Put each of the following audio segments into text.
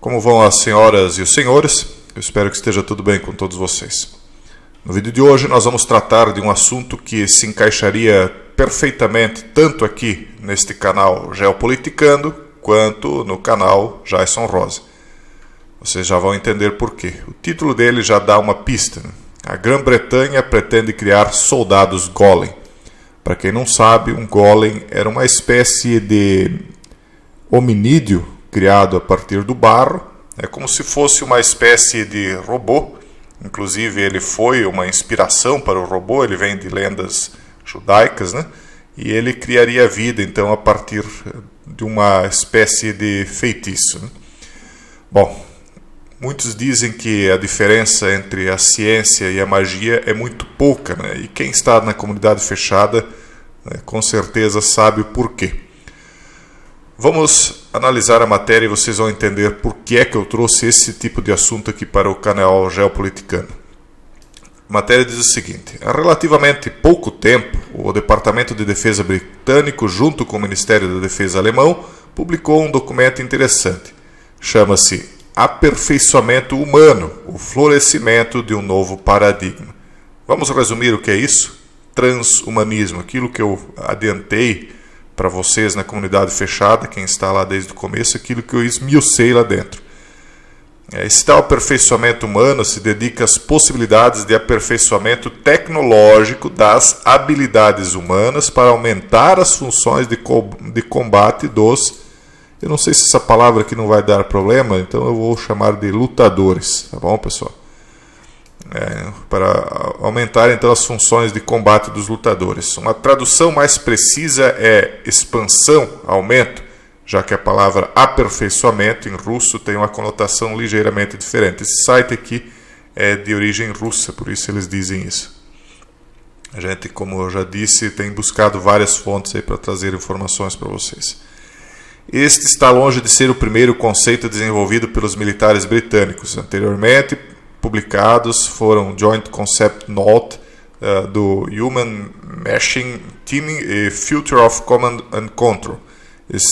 Como vão as senhoras e os senhores? Eu espero que esteja tudo bem com todos vocês. No vídeo de hoje nós vamos tratar de um assunto que se encaixaria perfeitamente tanto aqui neste canal Geopoliticando quanto no canal Jason Rose. Vocês já vão entender por quê. O título dele já dá uma pista, né? A Grã-Bretanha pretende criar soldados golem. Para quem não sabe, um golem era uma espécie de hominídeo criado a partir do barro. É como se fosse uma espécie de robô. Inclusive ele foi uma inspiração para o robô, ele vem de lendas judaicas, né? E ele criaria vida então a partir de uma espécie de feitiço, né? Bom, muitos dizem que a diferença entre a ciência e a magia é muito pouca, né? E quem está na comunidade fechada, né, com certeza sabe o porquê. Vamos analisar a matéria e vocês vão entender por que é que eu trouxe esse tipo de assunto aqui para o canal Geopoliticano. A matéria diz o seguinte: há relativamente pouco tempo, o Departamento de Defesa britânico, junto com o Ministério da Defesa alemão, publicou um documento interessante. Chama-se Aperfeiçoamento Humano, o florescimento de um novo paradigma. Vamos resumir o que é isso? Transhumanismo, aquilo que eu adiantei para vocês na comunidade fechada, quem está lá desde o começo, aquilo que eu esmiucei lá dentro. Esse tal aperfeiçoamento humano se dedica às possibilidades de aperfeiçoamento tecnológico das habilidades humanas para aumentar as funções de combate dos... Eu não sei se essa palavra aqui não vai dar problema, então eu vou chamar de lutadores, tá bom, pessoal? Para aumentar então as funções de combate dos lutadores. Uma tradução mais precisa é expansão, aumento, já que a palavra aperfeiçoamento em russo tem uma conotação ligeiramente diferente. Esse site aqui é de origem russa, por isso eles dizem isso. A gente, como eu já disse, tem buscado várias fontes aí para trazer informações para vocês. Este está longe de ser o primeiro conceito desenvolvido pelos militares britânicos. Anteriormente publicados foram Joint Concept Note do Human Machine Teaming e Future of Command and Control.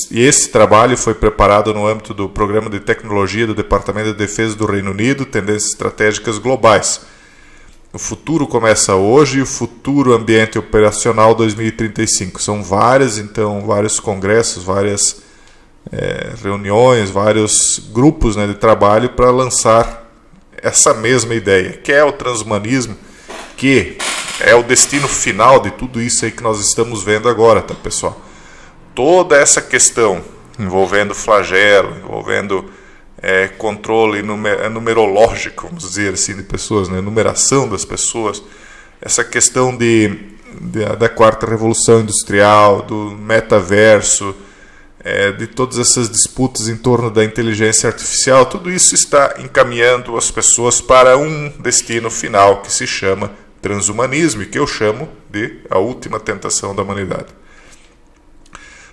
E esse trabalho foi preparado no âmbito do Programa de Tecnologia do Departamento de Defesa do Reino Unido, Tendências Estratégicas Globais. O futuro começa hoje e o futuro ambiente operacional 2035. São vários congressos, várias reuniões, vários grupos, né, de trabalho para lançar essa mesma ideia, que é o transhumanismo, que é o destino final de tudo isso aí que nós estamos vendo agora, tá, pessoal? Toda essa questão envolvendo flagelo, envolvendo controle numerológico, vamos dizer assim, de pessoas, né? Numeração das pessoas, essa questão da quarta revolução industrial, do metaverso, de todas essas disputas em torno da inteligência artificial, tudo isso está encaminhando as pessoas para um destino final que se chama transhumanismo e que eu chamo de a última tentação da humanidade.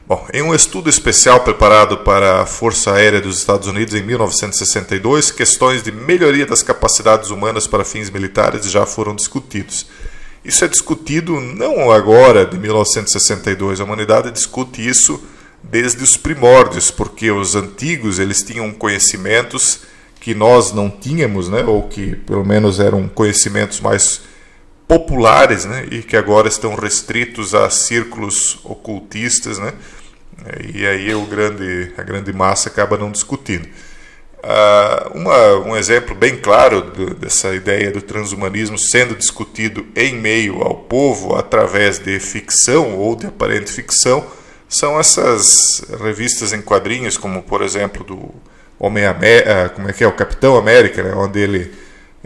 Bom, em um estudo especial preparado para a Força Aérea dos Estados Unidos em 1962, questões de melhoria das capacidades humanas para fins militares já foram discutidos. Isso é discutido não agora, de 1962, a humanidade discute isso desde os primórdios, porque os antigos eles tinham conhecimentos que nós não tínhamos, né? Ou que pelo menos eram conhecimentos mais populares, né? E que agora estão restritos a círculos ocultistas, né? E aí a grande massa acaba não discutindo. Um exemplo bem claro dessa ideia do transhumanismo sendo discutido em meio ao povo através de ficção ou de aparente ficção são essas revistas em quadrinhos, como por exemplo do o Capitão América, né? Onde ele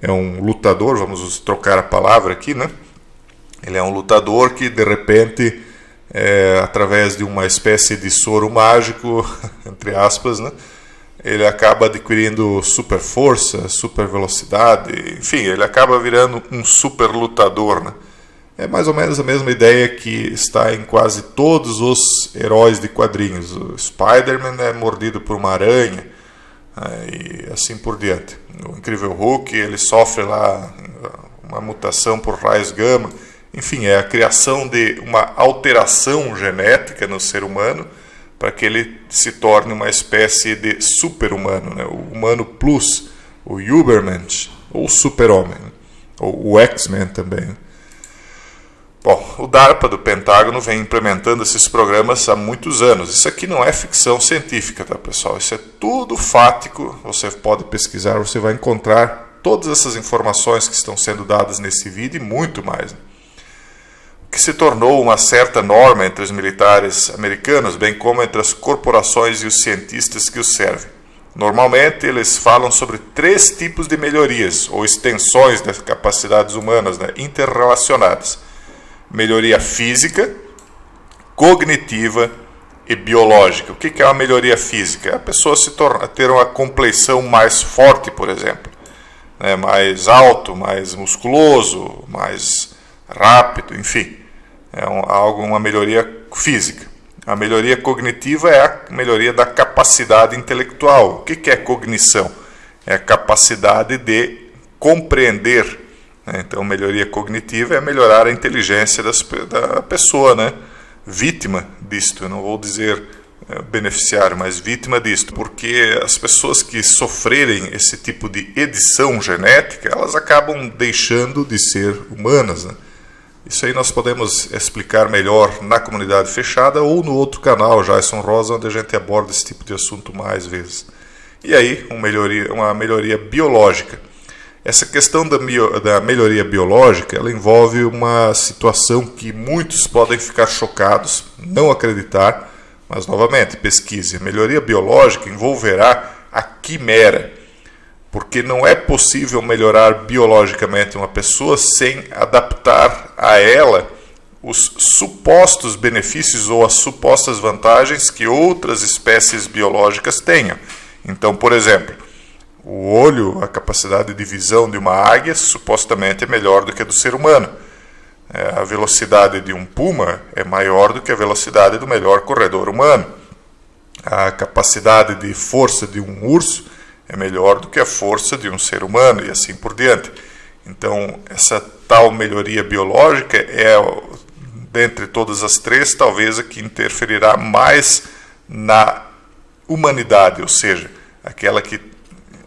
é um lutador, vamos trocar a palavra aqui, né? Ele é um lutador que de repente, através de uma espécie de soro mágico, entre aspas, né? Ele acaba adquirindo super força, super velocidade, enfim, ele acaba virando um super lutador, né? É mais ou menos a mesma ideia que está em quase todos os heróis de quadrinhos. O Spider-Man é mordido por uma aranha, e assim por diante. O Incrível Hulk, ele sofre lá uma mutação por raios gama. Enfim, é a criação de uma alteração genética no ser humano para que ele se torne uma espécie de super-humano, né? O humano plus, o Ubermensch, ou o super-homem, né? Ou o X-Men também, né? Bom, o DARPA do Pentágono vem implementando esses programas há muitos anos. Isso aqui não é ficção científica, tá, pessoal? Isso é tudo fático, você pode pesquisar, você vai encontrar todas essas informações que estão sendo dadas nesse vídeo e muito mais, né? Que se tornou uma certa norma entre os militares americanos, bem como entre as corporações e os cientistas que os servem. Normalmente, eles falam sobre 3 tipos de melhorias ou extensões das capacidades humanas, né, interrelacionadas: melhoria física, cognitiva e biológica. O que é uma melhoria física? É a pessoa ter uma compleição mais forte, por exemplo, né, mais alto, mais musculoso, mais rápido, enfim. É uma melhoria física. A melhoria cognitiva é a melhoria da capacidade intelectual. O que é cognição? É a capacidade de compreender, né? Então, melhoria cognitiva é melhorar a inteligência da pessoa, né? Vítima disto. Eu não vou dizer beneficiário, mas vítima disto. Porque as pessoas que sofrerem esse tipo de edição genética, elas acabam deixando de ser humanas, né? Isso aí nós podemos explicar melhor na comunidade fechada ou no outro canal, Jason Rosa, onde a gente aborda esse tipo de assunto mais vezes. E aí, uma melhoria biológica. Essa questão da melhoria biológica, ela envolve uma situação que muitos podem ficar chocados, não acreditar, mas novamente, pesquise. A melhoria biológica envolverá a quimera, porque não é possível melhorar biologicamente uma pessoa sem adaptar a ela os supostos benefícios ou as supostas vantagens que outras espécies biológicas tenham. Então, por exemplo, o olho, a capacidade de visão de uma águia, supostamente é melhor do que a do ser humano. A velocidade de um puma é maior do que a velocidade do melhor corredor humano. A capacidade de força de um urso é melhor do que a força de um ser humano, e assim por diante. Então, essa tal melhoria biológica é, dentre todas as 3, talvez a que interferirá mais na humanidade, ou seja, aquela que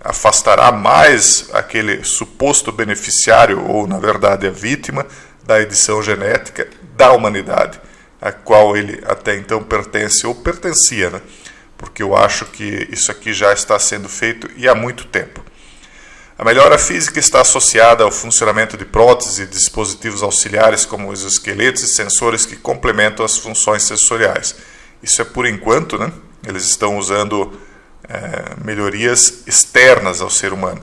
afastará mais aquele suposto beneficiário, ou na verdade a vítima, da edição genética da humanidade, a qual ele até então pertence ou pertencia, né? Porque eu acho que isso aqui já está sendo feito e há muito tempo. A melhora física está associada ao funcionamento de próteses e dispositivos auxiliares como os esqueletos e sensores que complementam as funções sensoriais. Isso é por enquanto, né? Eles estão usando melhorias externas ao ser humano.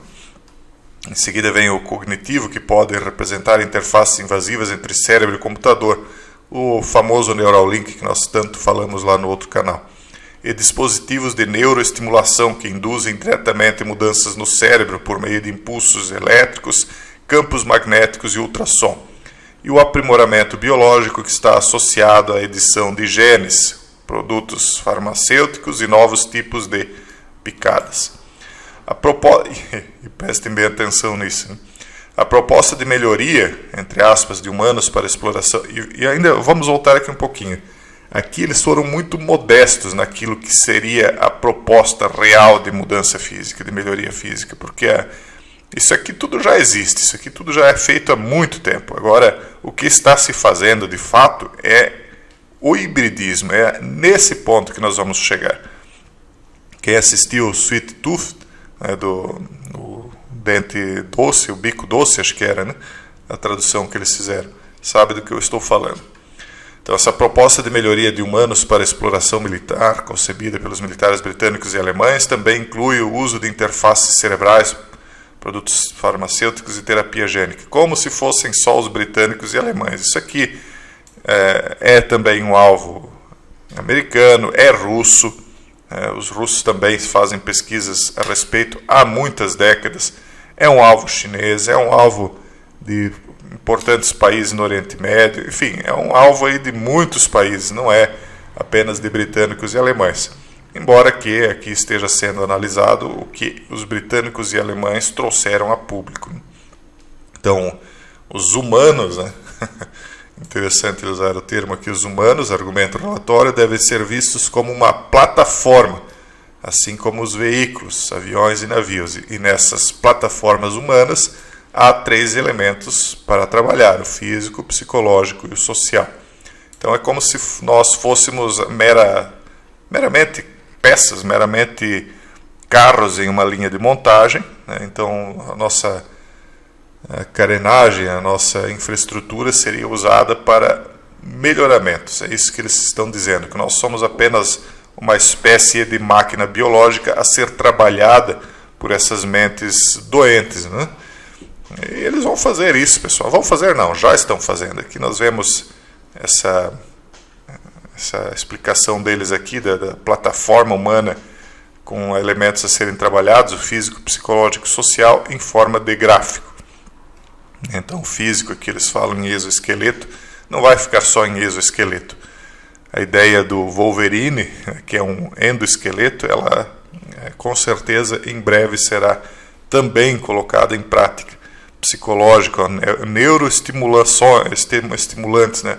Em seguida vem o cognitivo, que pode representar interfaces invasivas entre cérebro e computador, o famoso Neuralink que nós tanto falamos lá no outro canal. E dispositivos de neuroestimulação que induzem diretamente mudanças no cérebro por meio de impulsos elétricos, campos magnéticos e ultrassom. E o aprimoramento biológico que está associado à edição de genes, produtos farmacêuticos e novos tipos de picadas. E prestem bem atenção nisso, né? A proposta de melhoria, entre aspas, de humanos para exploração... E ainda vamos voltar aqui um pouquinho. Aqui eles foram muito modestos naquilo que seria a proposta real de mudança física, de melhoria física, porque isso aqui tudo já existe, isso aqui tudo já é feito há muito tempo. Agora, o que está se fazendo de fato é o hibridismo, é nesse ponto que nós vamos chegar. Quem assistiu o Sweet Tooth, né, do dente doce, o bico doce, acho que era, né, a tradução que eles fizeram, sabe do que eu estou falando. Então, essa proposta de melhoria de humanos para exploração militar, concebida pelos militares britânicos e alemães, também inclui o uso de interfaces cerebrais, produtos farmacêuticos e terapia gênica, como se fossem só os britânicos e alemães. Isso aqui é também um alvo americano, é russo. Os russos também fazem pesquisas a respeito há muitas décadas. É um alvo chinês, é um alvo de importantes países no Oriente Médio, enfim, é um alvo aí de muitos países, não é apenas de britânicos e alemães. Embora que aqui esteja sendo analisado o que os britânicos e alemães trouxeram a público. Então, os humanos, né, interessante ele usar o termo aqui, os humanos, argumento relatório, devem ser vistos como uma plataforma, assim como os veículos, aviões e navios. E nessas plataformas humanas há 3 elementos para trabalhar: o físico, o psicológico e o social. Então é como se nós fôssemos meramente peças, meramente carros em uma linha de montagem, né? Então a nossa carenagem, a nossa infraestrutura seria usada para melhoramentos. É isso que eles estão dizendo, que nós somos apenas uma espécie de máquina biológica a ser trabalhada por essas mentes doentes, né? E eles vão fazer isso, pessoal. Vão fazer não, já estão fazendo. Aqui nós vemos essa explicação deles aqui da plataforma humana com elementos a serem trabalhados, o físico, psicológico e social, em forma de gráfico. Então o físico, aqui eles falam em exoesqueleto, não vai ficar só em exoesqueleto. A ideia do Wolverine, que é um endoesqueleto, ela com certeza em breve será também colocada em prática. Psicológico, neuroestimulantes, né?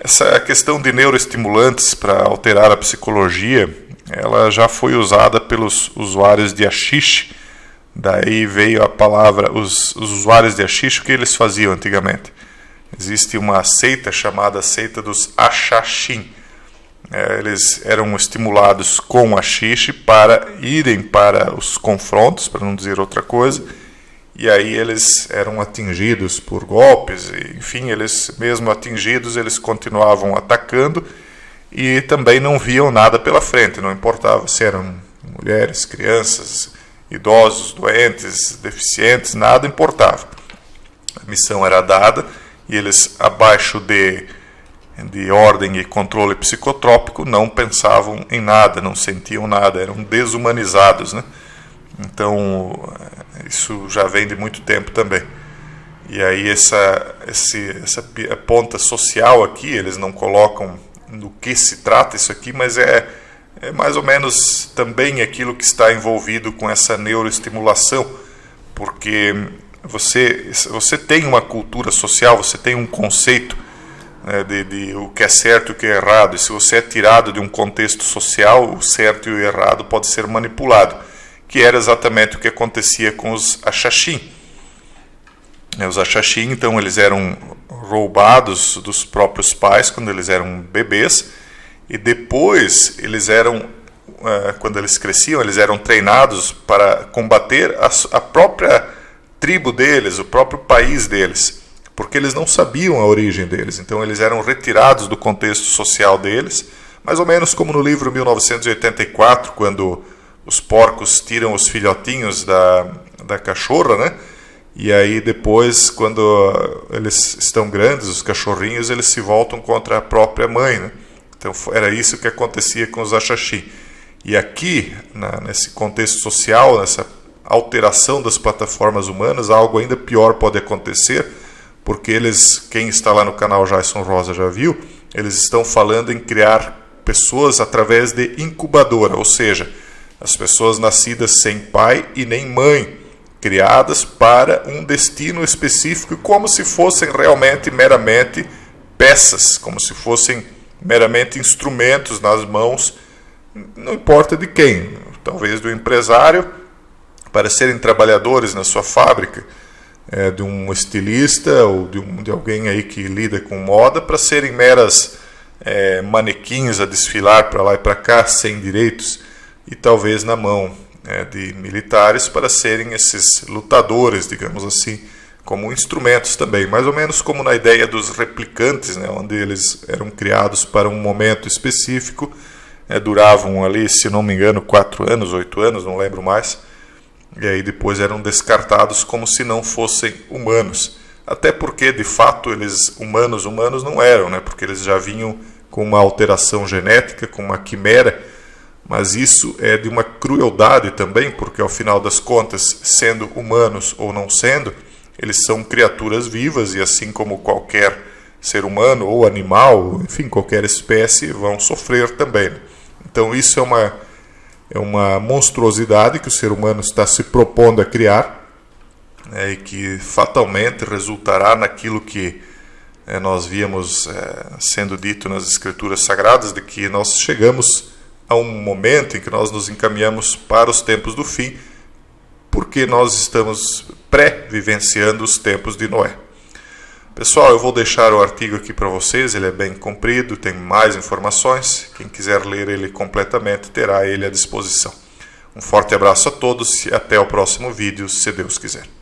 Essa questão de neuroestimulantes para alterar a psicologia, ela já foi usada pelos usuários de haxixe. Daí veio a palavra, os usuários de haxixe, o que eles faziam antigamente? Existe uma seita chamada seita dos Ashashin. Eles eram estimulados com haxixe para irem para os confrontos, para não dizer outra coisa, e aí eles eram atingidos por golpes, e, enfim, eles mesmo atingidos, eles continuavam atacando e também não viam nada pela frente, não importava se eram mulheres, crianças, idosos, doentes, deficientes, nada importava. A missão era dada e eles, abaixo de ordem e controle psicotrópico, não pensavam em nada, não sentiam nada, eram desumanizados, né? Então, isso já vem de muito tempo também. E aí essa ponta social aqui, eles não colocam no que se trata isso aqui, mas é mais ou menos também aquilo que está envolvido com essa neuroestimulação, porque você tem uma cultura social, você tem um conceito, né, de o que é certo e o que é errado, e se você é tirado de um contexto social, o certo e o errado pode ser manipulado, que era exatamente o que acontecia com os Ashashin. Os Ashashin, então, eles eram roubados dos próprios pais quando eles eram bebês, e depois eles eram, quando eles cresciam, eles eram treinados para combater a própria tribo deles, o próprio país deles, porque eles não sabiam a origem deles. Então eles eram retirados do contexto social deles, mais ou menos como no livro 1984, quando os porcos tiram os filhotinhos da cachorra, né? E aí depois, quando eles estão grandes, os cachorrinhos, eles se voltam contra a própria mãe, né? Então era isso que acontecia com os Ashashin. E aqui, nesse contexto social, nessa alteração das plataformas humanas, algo ainda pior pode acontecer, porque eles, quem está lá no canal Jason Rosa já viu, eles estão falando em criar pessoas através de incubadora, ou seja, as pessoas nascidas sem pai e nem mãe, criadas para um destino específico, como se fossem realmente meramente peças, como se fossem meramente instrumentos nas mãos, não importa de quem, talvez do empresário, para serem trabalhadores na sua fábrica, de um estilista ou de alguém aí que lida com moda, para serem meras manequins a desfilar para lá e para cá sem direitos, e talvez na mão de militares para serem esses lutadores, digamos assim, como instrumentos também, mais ou menos como na ideia dos replicantes, né, onde eles eram criados para um momento específico, duravam ali, se não me engano, 4 anos, 8 anos, não lembro mais, e aí depois eram descartados como se não fossem humanos, até porque de fato eles humanos não eram, né, porque eles já vinham com uma alteração genética, com uma quimera. Mas isso é de uma crueldade também, porque ao final das contas, sendo humanos ou não sendo, eles são criaturas vivas e assim como qualquer ser humano ou animal, enfim, qualquer espécie, vão sofrer também. Então isso é uma monstruosidade que o ser humano está se propondo a criar, e que fatalmente resultará naquilo que nós víamos sendo dito nas Escrituras Sagradas de que nós chegamos a um momento em que nós nos encaminhamos para os tempos do fim, porque nós estamos pré-vivenciando os tempos de Noé. Pessoal, eu vou deixar o artigo aqui para vocês, ele é bem comprido, tem mais informações. Quem quiser ler ele completamente terá ele à disposição. Um forte abraço a todos e até o próximo vídeo, se Deus quiser.